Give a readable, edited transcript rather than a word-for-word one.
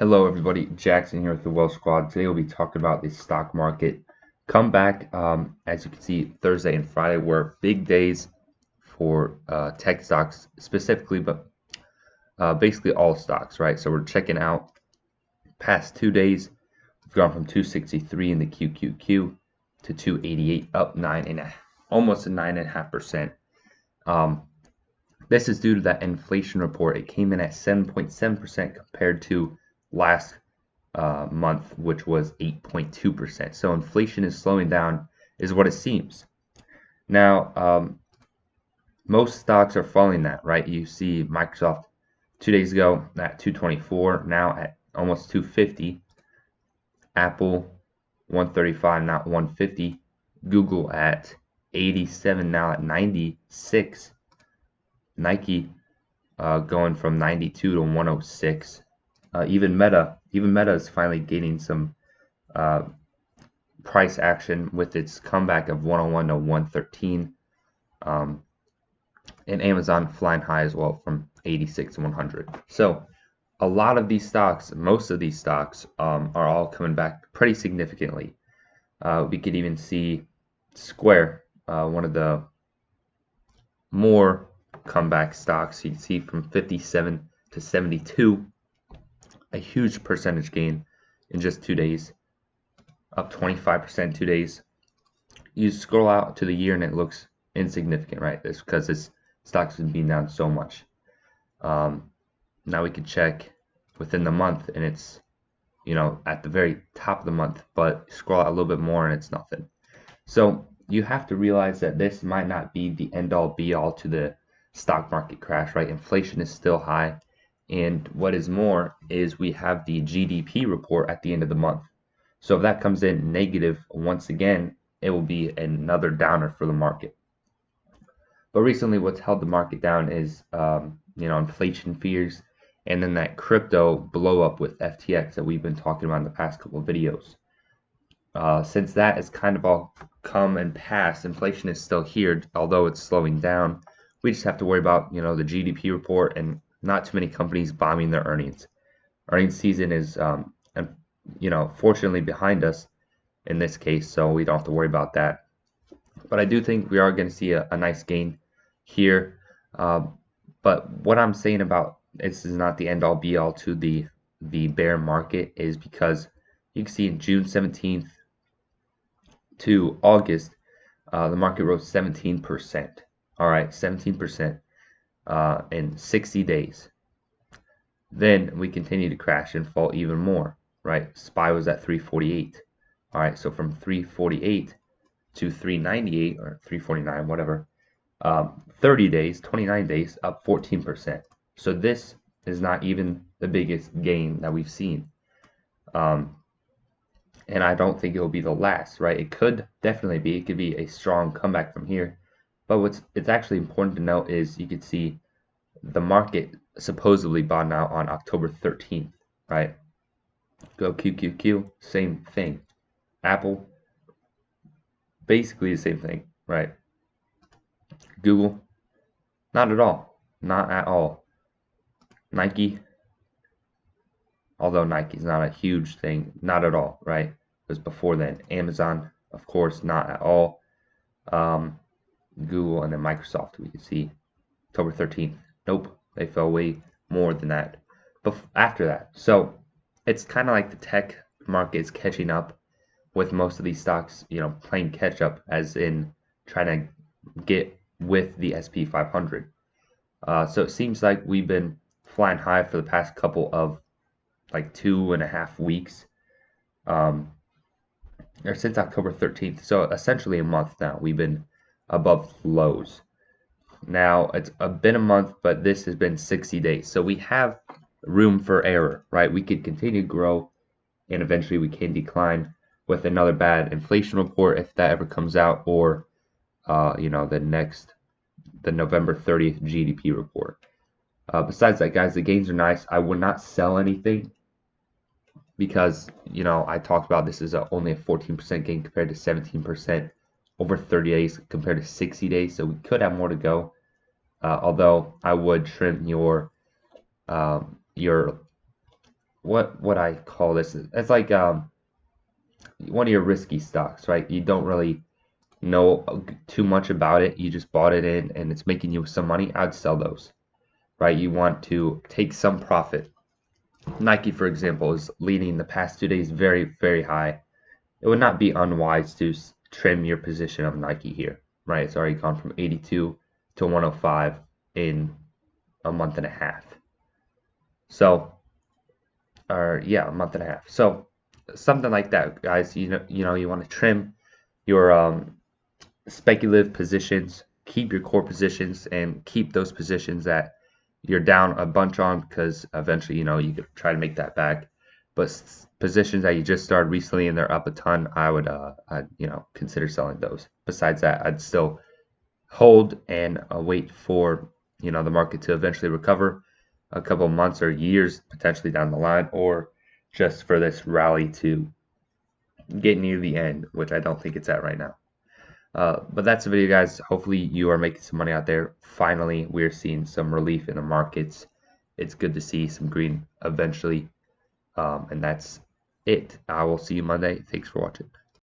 Hello, everybody. Jackson here with the Wealth Squad. Today we'll be talking about the stock market comeback. As you can see, Thursday and Friday were big days for tech stocks specifically, but basically all stocks, right? So we're checking out past 2 days. We've gone from 263 in the QQQ to 288, up almost 9.5%. This is due to that inflation report. It came in at 7.7% compared to last month, which was 8.2%. So inflation is slowing down, is what it seems. Now, most stocks are following that, right? You see Microsoft 2 days ago at 224, now at almost 250. Apple 135, now at 150. Google at 87, now at 96. Nike going from 92 to 106. Even Meta is finally gaining some price action with its comeback of 101 to 113. And Amazon flying high as well from 86 to 100. So a lot of these stocks, most of these stocks, are all coming back pretty significantly. We could even see Square, one of the more comeback stocks. You can see from 57 to 72, a huge percentage gain in just 2 days, up 25% 2 days. You scroll out to the year and it looks insignificant, right? It's because this stock's been being down so much. Now we can check within the month and it's, at the very top of the month, but scroll out a little bit more and it's nothing. So you have to realize that this might not be the end all be all to the stock market crash, right? Inflation is still high. And what is more is we have the GDP report at the end of the month. So if that comes in negative once again, it will be another downer for the market. But recently what's held the market down is, inflation fears and then that crypto blow up with FTX that we've been talking about in the past couple of videos. Since that has kind of all come and passed, inflation is still here, although it's slowing down. We just have to worry about, the GDP report and not too many companies bombing their earnings. Earnings season is, fortunately behind us in this case, so we don't have to worry about that. But I do think we are going to see a nice gain here. But what I'm saying about this is not the end all be all to the bear market is because you can see in June 17th to August, the market rose 17%. All right, 17% in 60 days. Then we continue to crash and fall even more, right? SPY was at 348. All right, so from 348 to 398 or 349, whatever, 30 days, 29 days, up 14%. So this is not even the biggest gain that we've seen. And I don't think it will be the last, right? It could definitely be. It could be a strong comeback from here. But it's actually important to note is you could see the market supposedly bottomed out on October 13th, right? Go QQQ, same thing. Apple, basically the same thing, right? Google, not at all. Not at all. Nike, although Nike's not a huge thing, not at all, right? It was before then. Amazon, of course, not at all. Google and then Microsoft, we can see October 13th. Nope, they fell way more than that. But after that, so it's kind of like the tech market is catching up with most of these stocks, playing catch up, as in trying to get with the SP 500. So it seems like we've been flying high for the past couple of like 2.5 weeks, or since October 13th. So essentially a month now, we've been above lows. Now it's been a month, but this has been 60 days. So we have room for error, right? We could continue to grow and eventually we can decline with another bad inflation report if that ever comes out, or the November 30th GDP report. Besides that, guys, the gains are nice. I would not sell anything because, I talked about this is only a 14% gain compared to 17% over 30 days compared to 60 days. So we could have more to go. Although I would trim your what would I call this? It's like one of your risky stocks, right? You don't really know too much about it. You just bought it in and it's making you some money. I'd sell those, right? You want to take some profit. Nike, for example, is leading the past 2 days very, very high. It would not be unwise to trim your position of Nike here, right? It's already gone from 82 to 105 in a month and a half. So, or yeah, a month and a half. So, something like that, guys. You want to trim your speculative positions, keep your core positions, and keep those positions that you're down a bunch on because eventually, you could try to make that back. But positions that you just started recently and they're up a ton, I'd consider selling those. Besides that, I'd still hold and wait for, the market to eventually recover a couple months or years potentially down the line, or just for this rally to get near the end, which I don't think it's at right now. But that's the video, guys. Hopefully you are making some money out there. Finally, we're seeing some relief in the markets. It's good to see some green eventually. And that's it. I will see you Monday. Thanks for watching.